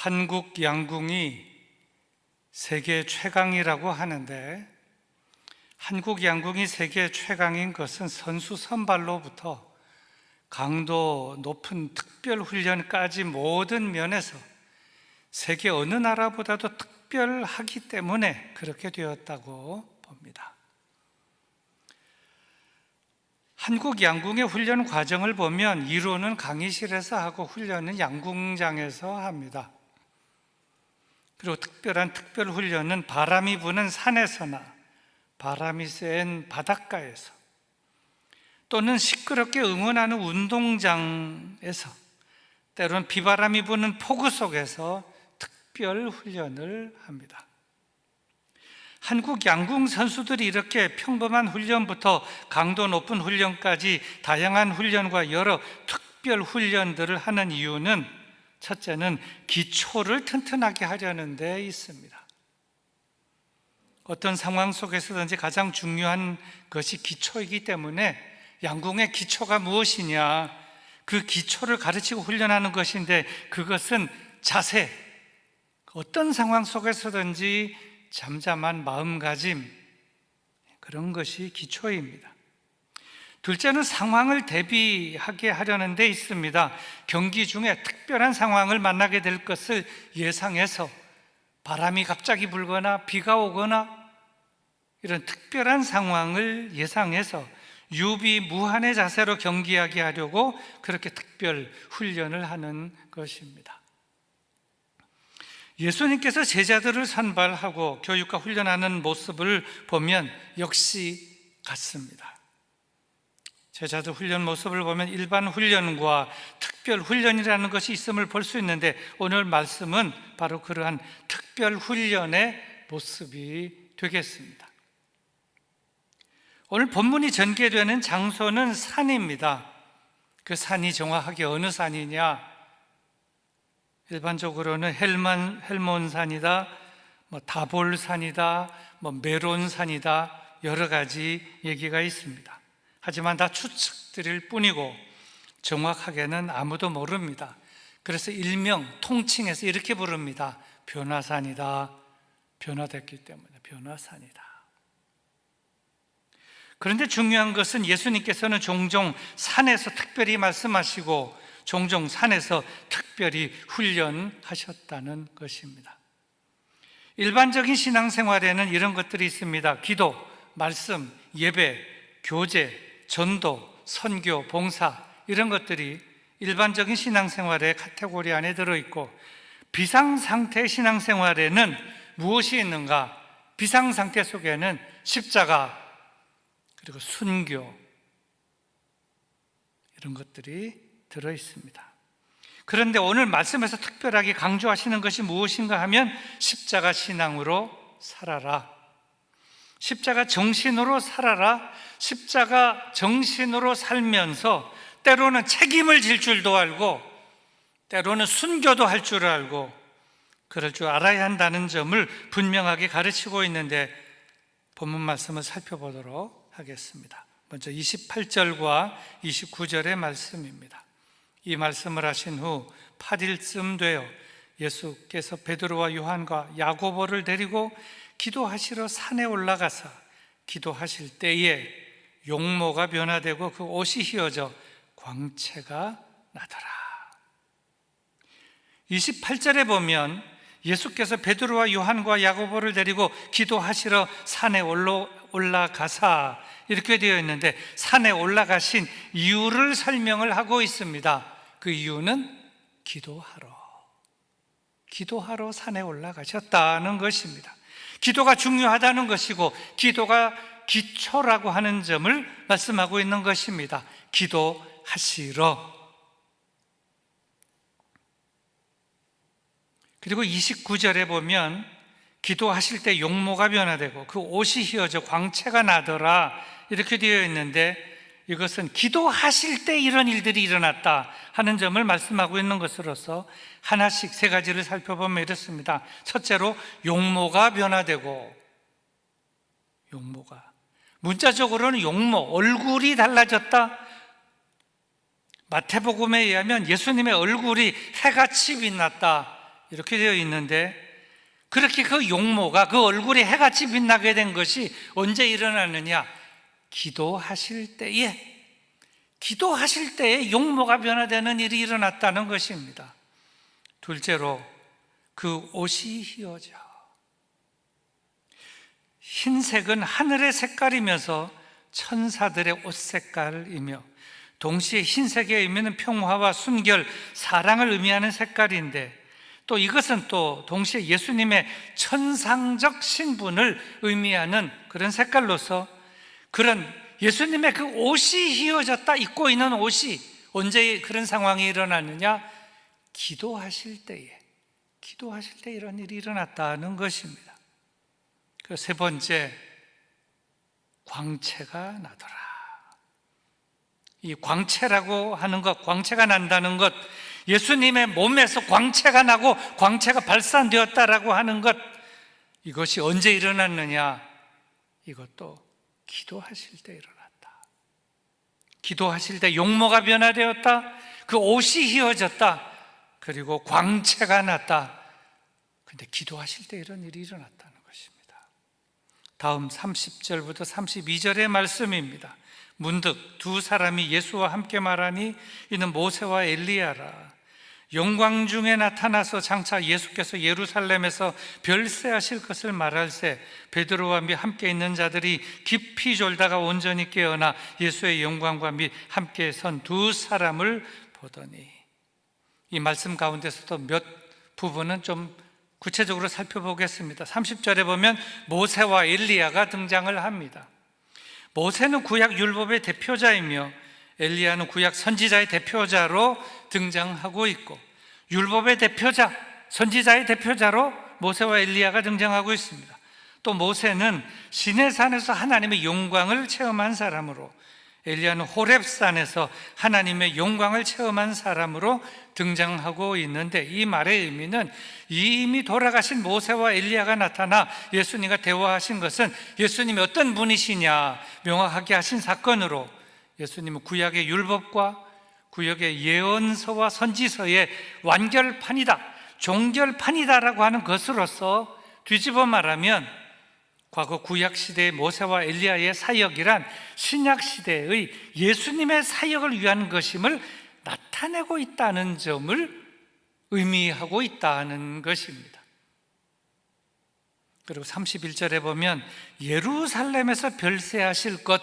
한국 양궁이 세계 최강이라고 하는데, 한국 양궁이 세계 최강인 것은 선수 선발로부터 강도 높은 특별 훈련까지 모든 면에서 세계 어느 나라보다도 특별하기 때문에 그렇게 되었다고 봅니다. 한국 양궁의 훈련 과정을 보면 이론은 강의실에서 하고 훈련은 양궁장에서 합니다. 그리고 특별한 특별 훈련은 바람이 부는 산에서나 바람이 센 바닷가에서 또는 시끄럽게 응원하는 운동장에서 때로는 비바람이 부는 폭우 속에서 특별 훈련을 합니다. 한국 양궁 선수들이 이렇게 평범한 훈련부터 강도 높은 훈련까지 다양한 훈련과 여러 특별 훈련들을 하는 이유는 첫째는 기초를 튼튼하게 하려는 데 있습니다. 어떤 상황 속에서든지 가장 중요한 것이 기초이기 때문에 양궁의 기초가 무엇이냐, 그 기초를 가르치고 훈련하는 것인데, 그것은 자세, 어떤 상황 속에서든지 잠잠한 마음가짐, 그런 것이 기초입니다. 둘째는 상황을 대비하게 하려는 데 있습니다. 경기 중에 특별한 상황을 만나게 될 것을 예상해서 바람이 갑자기 불거나 비가 오거나 이런 특별한 상황을 예상해서 유비무환의 자세로 경기하게 하려고 그렇게 특별 훈련을 하는 것입니다. 예수님께서 제자들을 선발하고 교육과 훈련하는 모습을 보면 역시 같습니다. 제자들 훈련 모습을 보면 일반 훈련과 특별 훈련이라는 것이 있음을 볼 수 있는데, 오늘 말씀은 바로 그러한 특별 훈련의 모습이 되겠습니다. 오늘 본문이 전개되는 장소는 산입니다. 그 산이 정확하게 어느 산이냐? 일반적으로는 헬몬산이다, 다볼산이다, 메론산이다, 여러 가지 얘기가 있습니다. 하지만 다 추측들일 뿐이고 정확하게는 아무도 모릅니다. 그래서 일명 통칭해서 이렇게 부릅니다. 변화산이다. 변화됐기 때문에 변화산이다. 그런데 중요한 것은 예수님께서는 종종 산에서 특별히 말씀하시고 종종 산에서 특별히 훈련하셨다는 것입니다. 일반적인 신앙생활에는 이런 것들이 있습니다. 기도, 말씀, 예배, 교제, 전도, 선교, 봉사, 이런 것들이 일반적인 신앙생활의 카테고리 안에 들어있고, 비상상태의 신앙생활에는 무엇이 있는가? 비상상태 속에는 십자가, 그리고 순교, 이런 것들이 들어있습니다. 그런데 오늘 말씀에서 특별하게 강조하시는 것이 무엇인가 하면 십자가 신앙으로 살아라, 십자가 정신으로 살아라, 십자가 정신으로 살면서 때로는 책임을 질 줄도 알고 때로는 순교도 할 줄 알고 그럴 줄 알아야 한다는 점을 분명하게 가르치고 있는데, 본문 말씀을 살펴보도록 하겠습니다. 먼저 28절과 29절의 말씀입니다. 이 말씀을 하신 후 8일쯤 되어 예수께서 베드로와 요한과 야고보를 데리고 기도하시러 산에 올라가사 기도하실 때에 용모가 변화되고 그 옷이 휘어져 광채가 나더라. 28절에 보면 예수께서 베드로와 요한과 야고보를 데리고 기도하시러 산에 올라가사 이렇게 되어 있는데, 산에 올라가신 이유를 설명을 하고 있습니다. 그 이유는 기도하러 산에 올라가셨다는 것입니다. 기도가 중요하다는 것이고 기도가 기초라고 하는 점을 말씀하고 있는 것입니다. 기도하시러. 그리고 29절에 보면 기도하실 때 용모가 변화되고 그 옷이 휘어져 광채가 나더라 이렇게 되어 있는데, 이것은 기도하실 때 이런 일들이 일어났다 하는 점을 말씀하고 있는 것으로서 하나씩 세 가지를 살펴보면 이렇습니다. 첫째로 용모가 변화되고, 용모가 문자적으로는 용모, 얼굴이 달라졌다. 마태복음에 의하면 예수님의 얼굴이 해같이 빛났다 이렇게 되어 있는데, 그렇게 그 용모가, 그 얼굴이 해같이 빛나게 된 것이 언제 일어나느냐? 기도하실 때에 용모가 변화되는 일이 일어났다는 것입니다. 둘째로, 그 옷이 휘어져. 흰색은 하늘의 색깔이면서 천사들의 옷 색깔이며, 동시에 흰색의 의미는 평화와 순결, 사랑을 의미하는 색깔인데, 또 이것은 또 동시에 예수님의 천상적 신분을 의미하는 그런 색깔로서, 그런 예수님의 그 옷이 휘어졌다, 입고 있는 옷이 언제 그런 상황이 일어났느냐? 기도하실 때에 이런 일이 일어났다는 것입니다. 그 세 번째, 광채가 나더라. 이 광채라고 하는 것, 광채가 난다는 것, 예수님의 몸에서 광채가 나고 광채가 발산되었다라고 하는 것, 이것이 언제 일어났느냐? 이것도 기도하실 때 일어났다. 기도하실 때 용모가 변화되었다, 그 옷이 휘어졌다, 그리고 광채가 났다. 근데 기도하실 때 이런 일이 일어났다는 것입니다. 다음 30절부터 32절의 말씀입니다. 문득 두 사람이 예수와 함께 말하니 이는 모세와 엘리야라. 영광 중에 나타나서 장차 예수께서 예루살렘에서 별세하실 것을 말할새 베드로와 및 함께 있는 자들이 깊이 졸다가 온전히 깨어나 예수의 영광과 및 함께 선 두 사람을 보더니. 이 말씀 가운데서도 몇 부분은 좀 구체적으로 살펴보겠습니다. 30절에 보면 모세와 엘리야가 등장을 합니다. 모세는 구약 율법의 대표자이며 엘리야는 구약 선지자의 대표자로 등장하고 있고, 율법의 대표자, 선지자의 대표자로 모세와 엘리야가 등장하고 있습니다. 또 모세는 시내산에서 하나님의 영광을 체험한 사람으로, 엘리야는 호렙산에서 하나님의 영광을 체험한 사람으로 등장하고 있는데, 이 말의 의미는 이미 돌아가신 모세와 엘리야가 나타나 예수님과 대화하신 것은 예수님이 어떤 분이시냐 명확하게 하신 사건으로, 예수님은 구약의 율법과 구약의 예언서와 선지서의 완결판이다, 종결판이다라고 하는 것으로서 뒤집어 말하면, 과거 구약시대의 모세와 엘리야의 사역이란 신약시대의 예수님의 사역을 위한 것임을 나타내고 있다는 점을 의미하고 있다는 것입니다. 그리고 31절에 보면 예루살렘에서 별세하실 것,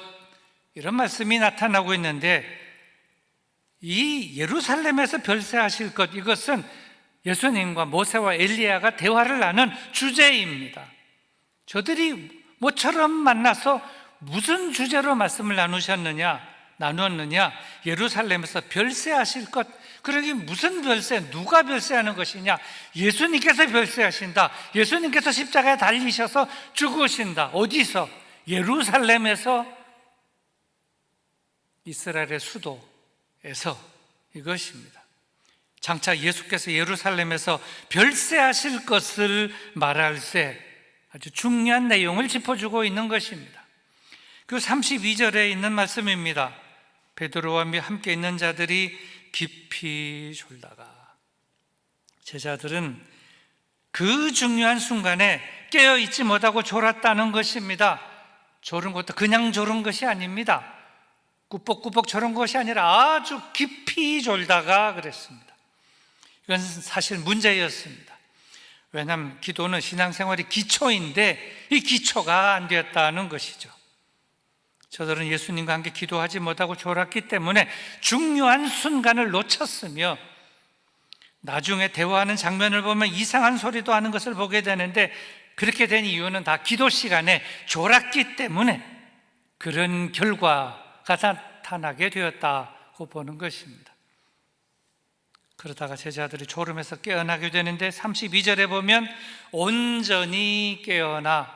이런 말씀이 나타나고 있는데, 이 예루살렘에서 별세하실 것, 이것은 예수님과 모세와 엘리야가 대화를 나눈 주제입니다. 저들이 모처럼 만나서 무슨 주제로 말씀을 나누었느냐? 예루살렘에서 별세하실 것. 그러기 무슨 별세, 누가 별세하는 것이냐? 예수님께서 별세하신다. 예수님께서 십자가에 달리셔서 죽으신다. 어디서? 예루살렘에서, 이스라엘의 수도에서, 이것입니다. 장차 예수께서 예루살렘에서 별세하실 것을 말할새 아주 중요한 내용을 짚어주고 있는 것입니다. 그 32절에 있는 말씀입니다. 베드로와 함께 있는 자들이 깊이 졸다가, 제자들은 그 중요한 순간에 깨어있지 못하고 졸았다는 것입니다. 졸은 것도 그냥 졸은 것이 아닙니다. 꾸벅꾸벅 졸은 것이 아니라 아주 깊이 졸다가 그랬습니다. 이건 사실 문제였습니다. 왜냐하면 기도는 신앙생활이 기초인데 이 기초가 안 되었다는 것이죠. 저들은 예수님과 함께 기도하지 못하고 졸았기 때문에 중요한 순간을 놓쳤으며, 나중에 대화하는 장면을 보면 이상한 소리도 하는 것을 보게 되는데, 그렇게 된 이유는 다 기도 시간에 졸았기 때문에 그런 결과가 나타나게 되었다고 보는 것입니다. 그러다가 제자들이 졸음에서 깨어나게 되는데 32절에 보면 온전히 깨어나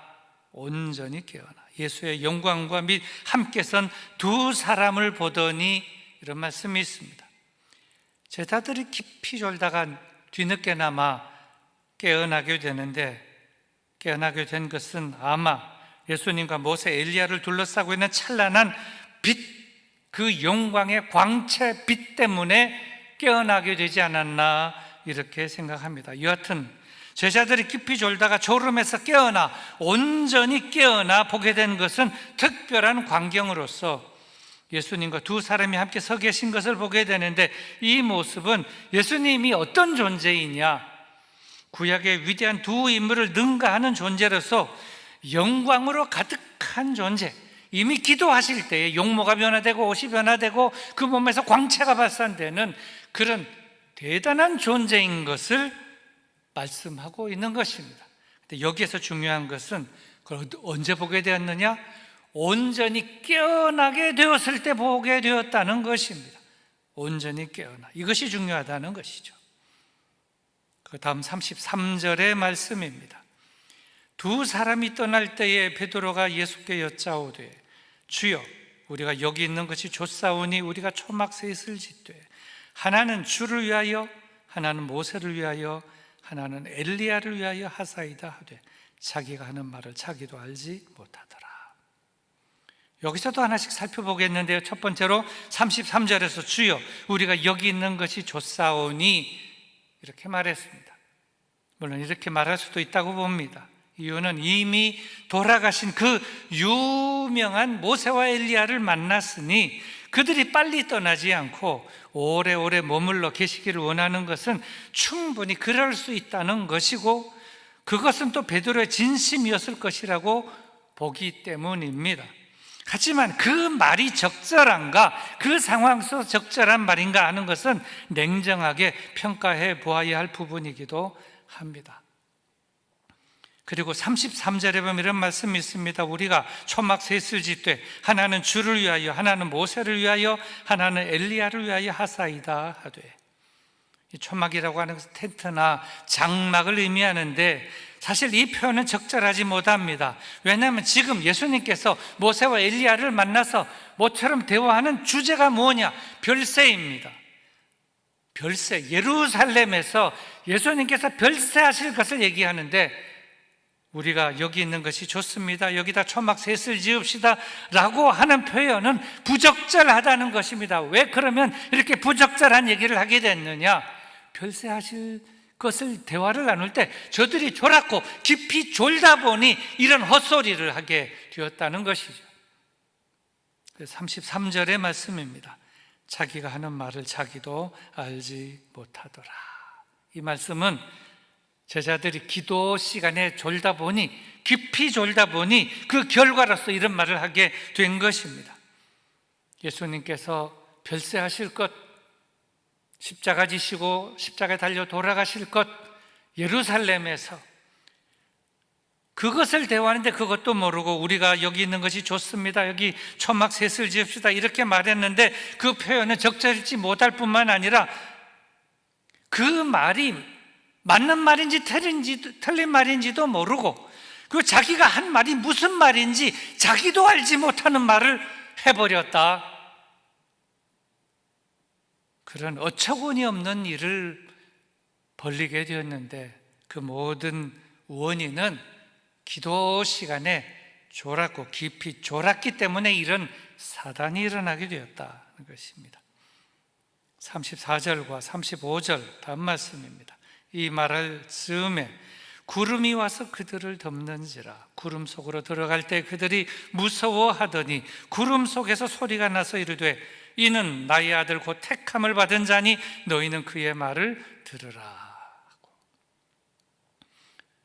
예수의 영광과 및 함께 선 두 사람을 보더니, 이런 말씀이 있습니다. 제자들이 깊이 졸다가 뒤늦게나마 깨어나게 되는데, 깨어나게 된 것은 아마 예수님과 모세, 엘리야를 둘러싸고 있는 찬란한 빛, 그 영광의 광채 빛 때문에 깨어나게 되지 않았나 이렇게 생각합니다. 여하튼 제자들이 깊이 졸다가 졸음에서 깨어나 온전히 깨어나 보게 된 것은 특별한 광경으로서 예수님과 두 사람이 함께 서 계신 것을 보게 되는데, 이 모습은 예수님이 어떤 존재이냐, 구약의 위대한 두 인물을 능가하는 존재로서 영광으로 가득한 존재, 이미 기도하실 때에 용모가 변화되고 옷이 변화되고 그 몸에서 광채가 발산되는 그런 대단한 존재인 것을 말씀하고 있는 것입니다. 근데 여기에서 중요한 것은 그걸 언제 보게 되었느냐? 온전히 깨어나게 되었을 때 보게 되었다는 것입니다. 온전히 깨어나, 이것이 중요하다는 것이죠. 그 다음 33절의 말씀입니다. 두 사람이 떠날 때에 베드로가 예수께 여짜오되 주여, 우리가 여기 있는 것이 좋사오니 우리가 초막셋을 짓되 하나는 주를 위하여, 하나는 모세를 위하여, 하나는 엘리야를 위하여 하사이다 하되 자기가 하는 말을 자기도 알지 못하더라. 여기서도 하나씩 살펴보겠는데요, 첫 번째로 33절에서 주여, 우리가 여기 있는 것이 좋사오니 이렇게 말했습니다. 물론 이렇게 말할 수도 있다고 봅니다. 이유는 이미 돌아가신 그 유명한 모세와 엘리야를 만났으니 그들이 빨리 떠나지 않고 오래오래 머물러 계시기를 원하는 것은 충분히 그럴 수 있다는 것이고, 그것은 또 베드로의 진심이었을 것이라고 보기 때문입니다. 하지만 그 말이 적절한가, 그 상황 속 적절한 말인가 하는 것은 냉정하게 평가해 보아야 할 부분이기도 합니다. 그리고 33절에 보면 이런 말씀이 있습니다. 우리가 초막셋을 짓되 하나는 주를 위하여, 하나는 모세를 위하여, 하나는 엘리야를 위하여 하사이다 하되, 이 초막이라고 하는 것은 텐트나 장막을 의미하는데 사실 이 표현은 적절하지 못합니다. 왜냐하면 지금 예수님께서 모세와 엘리야를 만나서 모처럼 대화하는 주제가 뭐냐? 별세입니다. 별세, 예루살렘에서 예수님께서 별세하실 것을 얘기하는데, 우리가 여기 있는 것이 좋습니다, 여기다 초막셋을 지읍시다 라고 하는 표현은 부적절하다는 것입니다. 왜 그러면 이렇게 부적절한 얘기를 하게 됐느냐? 별세하실 것을 대화를 나눌 때 저들이 졸았고 깊이 졸다 보니 이런 헛소리를 하게 되었다는 것이죠. 33절의 말씀입니다. 자기가 하는 말을 자기도 알지 못하더라. 이 말씀은 제자들이 기도 시간에 졸다 보니, 깊이 졸다 보니 그 결과로서 이런 말을 하게 된 것입니다. 예수님께서 별세하실 것, 십자가 지시고 십자가에 달려 돌아가실 것, 예루살렘에서 그것을 대화하는데 그것도 모르고 우리가 여기 있는 것이 좋습니다, 여기 초막셋을 지읍시다 이렇게 말했는데, 그 표현은 적절치 못할 뿐만 아니라 그 말이 맞는 말인지 틀린 말인지도 모르고, 그 자기가 한 말이 무슨 말인지 자기도 알지 못하는 말을 해버렸다. 그런 어처구니 없는 일을 벌리게 되었는데, 그 모든 원인은 기도 시간에 졸았고 깊이 졸았기 때문에 이런 사단이 일어나게 되었다는 것입니다. 34절과 35절 다음 말씀입니다. 이 말할 즈음에 구름이 와서 그들을 덮는지라. 구름 속으로 들어갈 때 그들이 무서워하더니 구름 속에서 소리가 나서 이르되 이는 나의 아들 곧 택함을 받은 자니 너희는 그의 말을 들으라.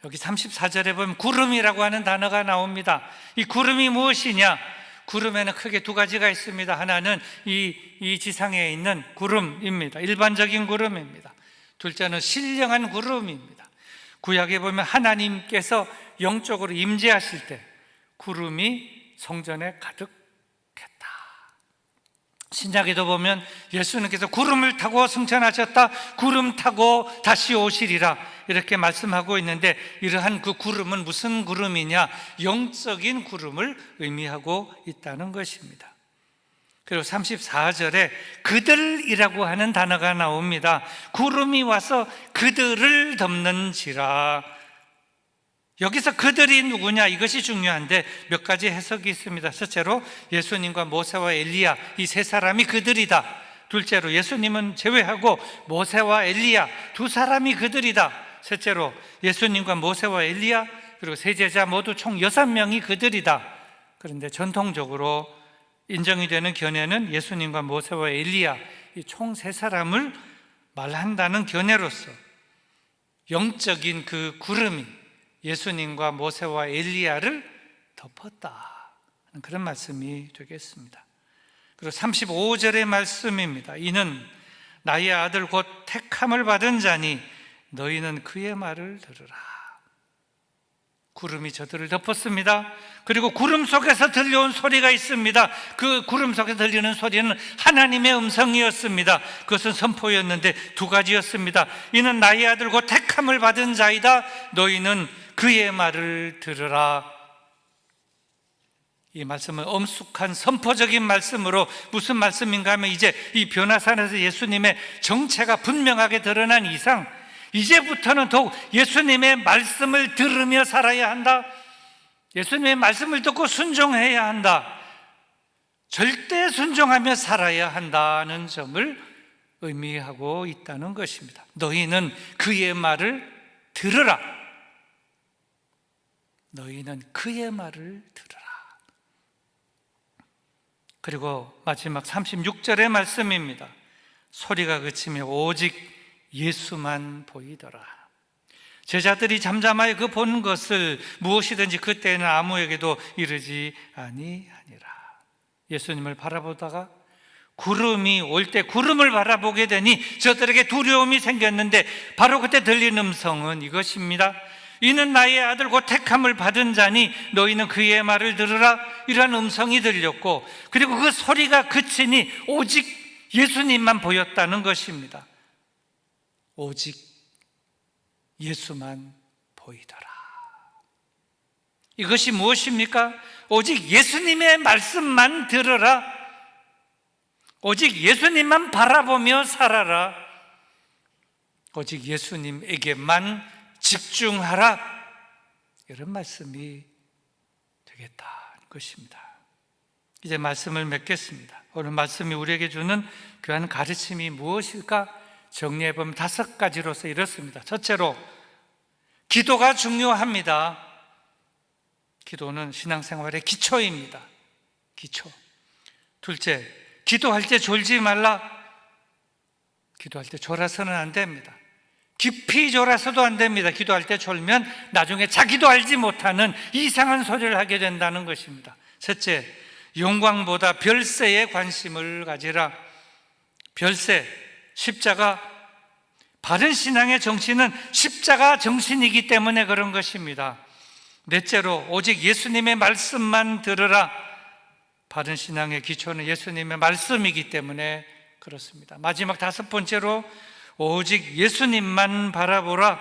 여기 34절에 보면 구름이라고 하는 단어가 나옵니다. 이 구름이 무엇이냐? 구름에는 크게 두 가지가 있습니다. 하나는 이 지상에 있는 구름입니다. 일반적인 구름입니다. 둘째는 신령한 구름입니다. 구약에 보면 하나님께서 영적으로 임재하실 때 구름이 성전에 가득했다. 신약에도 보면 예수님께서 구름을 타고 승천하셨다, 구름 타고 다시 오시리라 이렇게 말씀하고 있는데, 이러한 그 구름은 무슨 구름이냐? 영적인 구름을 의미하고 있다는 것입니다. 그리고 34절에 그들이라고 하는 단어가 나옵니다. 구름이 와서 그들을 덮는지라. 여기서 그들이 누구냐? 이것이 중요한데 몇 가지 해석이 있습니다. 첫째로 예수님과 모세와 엘리야 이 세 사람이 그들이다. 둘째로 예수님은 제외하고 모세와 엘리야 두 사람이 그들이다. 셋째로 예수님과 모세와 엘리야 그리고 세 제자 모두 총 6명이 그들이다. 그런데 전통적으로 인정이 되는 견해는 예수님과 모세와 엘리야 이 총 세 사람을 말한다는 견해로서 영적인 그 구름이 예수님과 모세와 엘리야를 덮었다, 그런 말씀이 되겠습니다. 그리고 35절의 말씀입니다. 이는 나의 아들 곧 택함을 받은 자니 너희는 그의 말을 들으라. 구름이 저들을 덮었습니다. 그리고 구름 속에서 들려온 소리가 있습니다. 그 구름 속에서 들리는 소리는 하나님의 음성이었습니다. 그것은 선포였는데 두 가지였습니다. 이는 나의 아들 곧 택함을 받은 자이다. 너희는 그의 말을 들으라. 이 말씀은 엄숙한 선포적인 말씀으로 무슨 말씀인가 하면 이제 이 변화산에서 예수님의 정체가 분명하게 드러난 이상 이제부터는 더욱 예수님의 말씀을 들으며 살아야 한다. 예수님의 말씀을 듣고 순종해야 한다. 절대 순종하며 살아야 한다는 점을 의미하고 있다는 것입니다. 너희는 그의 말을 들으라. 너희는 그의 말을 들으라. 그리고 마지막 36절의 말씀입니다. 소리가 그치며 오직 예수만 보이더라. 제자들이 잠잠하여 그 본 것을 무엇이든지 그때는 아무에게도 이르지 아니하니라. 예수님을 바라보다가 구름이 올 때 구름을 바라보게 되니 저들에게 두려움이 생겼는데 바로 그때 들린 음성은 이것입니다. 이는 나의 아들 곧 택함을 받은 자니 너희는 그의 말을 들으라. 이러한 음성이 들렸고 그리고 그 소리가 그치니 오직 예수님만 보였다는 것입니다. 오직 예수만 보이더라. 이것이 무엇입니까? 오직 예수님의 말씀만 들으라. 오직 예수님만 바라보며 살아라. 오직 예수님에게만 집중하라. 이런 말씀이 되겠다는 것입니다. 이제 말씀을 맺겠습니다. 오늘 말씀이 우리에게 주는 귀한 가르침이 무엇일까? 정리해보면 5가지로서 이렇습니다. 첫째로 기도가 중요합니다. 기도는 신앙생활의 기초입니다. 기초. 둘째, 기도할 때 졸지 말라. 기도할 때 졸아서는 안 됩니다. 깊이 졸아서도 안 됩니다. 기도할 때 졸면 나중에 자기도 알지 못하는 이상한 소리를 하게 된다는 것입니다. 셋째, 영광보다 별세에 관심을 가지라. 별세, 십자가, 바른 신앙의 정신은 십자가 정신이기 때문에 그런 것입니다. 넷째로 오직 예수님의 말씀만 들으라. 바른 신앙의 기초는 예수님의 말씀이기 때문에 그렇습니다. 마지막 5번째로 오직 예수님만 바라보라.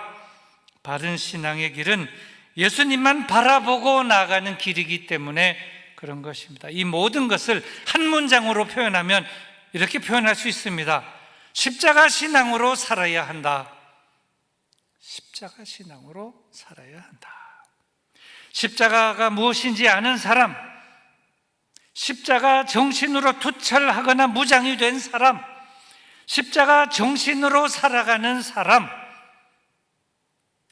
바른 신앙의 길은 예수님만 바라보고 나가는 길이기 때문에 그런 것입니다. 이 모든 것을 한 문장으로 표현하면 이렇게 표현할 수 있습니다. 십자가 신앙으로 살아야 한다. 십자가 신앙으로 살아야 한다. 십자가가 무엇인지 아는 사람, 십자가 정신으로 투철하거나 무장이 된 사람, 십자가 정신으로 살아가는 사람,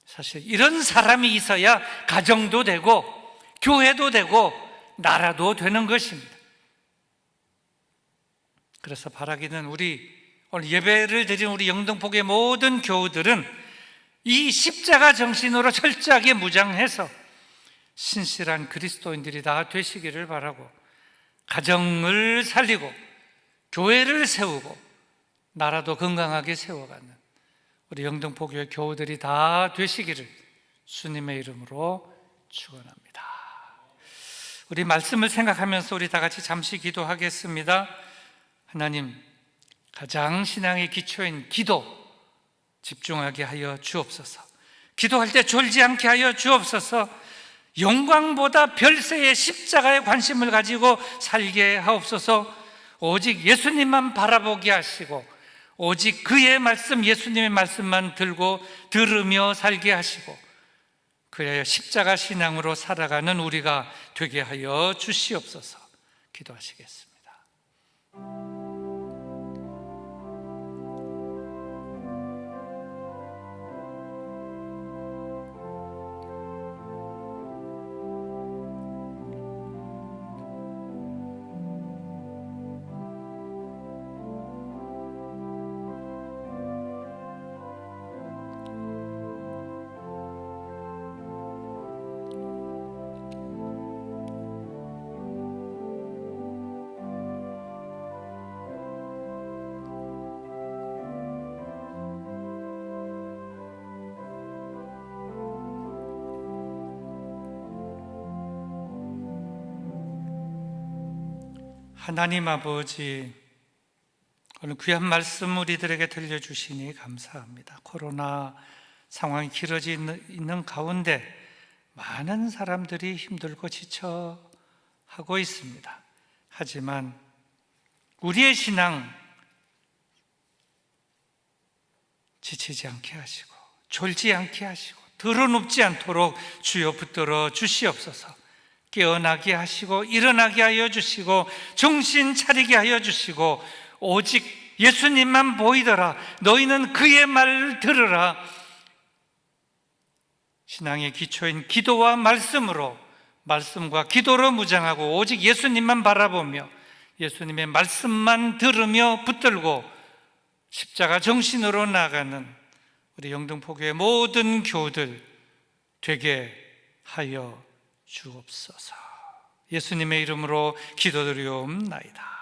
사실 이런 사람이 있어야 가정도 되고 교회도 되고 나라도 되는 것입니다. 그래서 바라기는 우리 오늘 예배를 드린 우리 영등포교의 모든 교우들은 이 십자가 정신으로 철저하게 무장해서 신실한 그리스도인들이 다 되시기를 바라고 가정을 살리고 교회를 세우고 나라도 건강하게 세워가는 우리 영등포교회 교우들이 다 되시기를 주님의 이름으로 축원합니다. 우리 말씀을 생각하면서 우리 다 같이 잠시 기도하겠습니다. 하나님, 가장 신앙의 기초인 기도 집중하게 하여 주옵소서. 기도할 때 졸지 않게 하여 주옵소서. 영광보다 별세의 십자가에 관심을 가지고 살게 하옵소서. 오직 예수님만 바라보게 하시고 오직 그의 말씀, 예수님의 말씀만 들으며 살게 하시고 그래야 십자가 신앙으로 살아가는 우리가 되게 하여 주시옵소서. 기도하시겠습니다. 하나님 아버지, 오늘 귀한 말씀 우리들에게 들려주시니 감사합니다. 코로나 상황이 길어지는 가운데 많은 사람들이 힘들고 지쳐 하고 있습니다. 하지만 우리의 신앙 지치지 않게 하시고 졸지 않게 하시고 드러눕지 않도록 주여 붙들어 주시옵소서. 깨어나게 하시고 일어나게 하여 주시고 정신 차리게 하여 주시고 오직 예수님만 보이더라. 너희는 그의 말을 들으라. 신앙의 기초인 기도와 말씀으로, 말씀과 기도로 무장하고 오직 예수님만 바라보며 예수님의 말씀만 들으며 붙들고 십자가 정신으로 나가는 우리 영등포교회 모든 교우들 되게 하여 주옵소서. 예수님의 이름으로 기도드리옵나이다.